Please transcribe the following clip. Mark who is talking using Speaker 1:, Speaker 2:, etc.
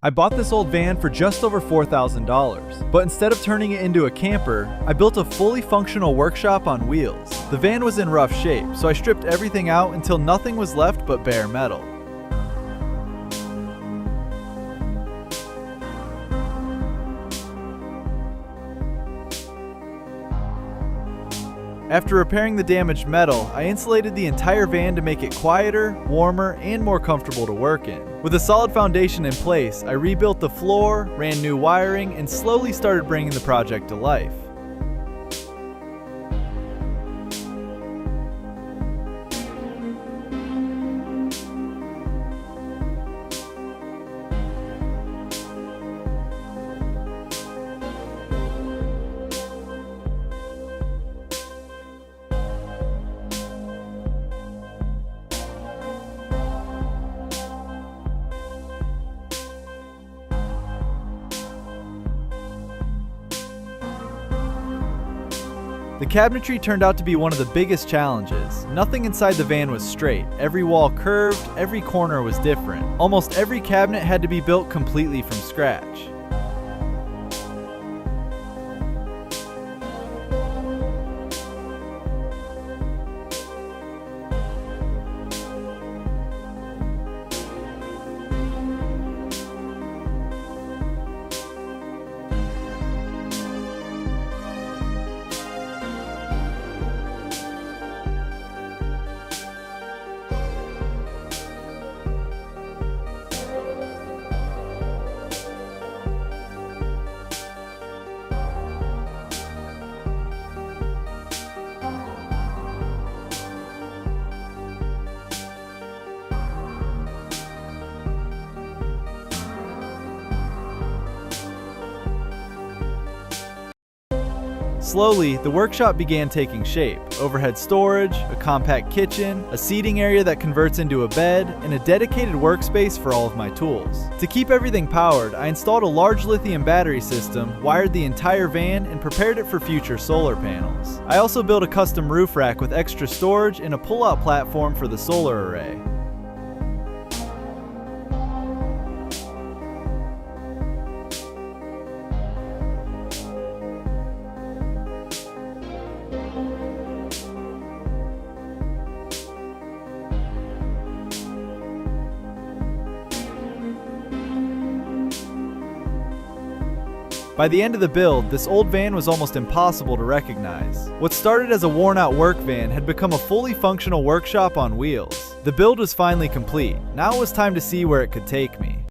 Speaker 1: I bought this old van for just over $4,000, but instead of turning it into a camper, I built a fully functional workshop on wheels. The van was in rough shape, so I stripped everything out until nothing was left but bare metal. After repairing the damaged metal, I insulated the entire van to make it quieter, warmer, and more comfortable to work in. With a solid foundation in place, I rebuilt the floor, ran new wiring, and slowly started bringing the project to life. The cabinetry turned out to be one of the biggest challenges. Nothing inside the van was straight. Every wall curved, every corner was different. Almost every cabinet had to be built completely from scratch. Slowly, the workshop began taking shape. Overhead storage, a compact kitchen, a seating area that converts into a bed, and a dedicated workspace for all of my tools. To keep everything powered, I installed a large lithium battery system, wired the entire van, and prepared it for future solar panels. I also built a custom roof rack with extra storage and a pull-out platform for the solar array. By the end of the build, this old van was almost impossible to recognize. What started as a worn-out work van had become a fully functional workshop on wheels. The build was finally complete. Now it was time to see where it could take me.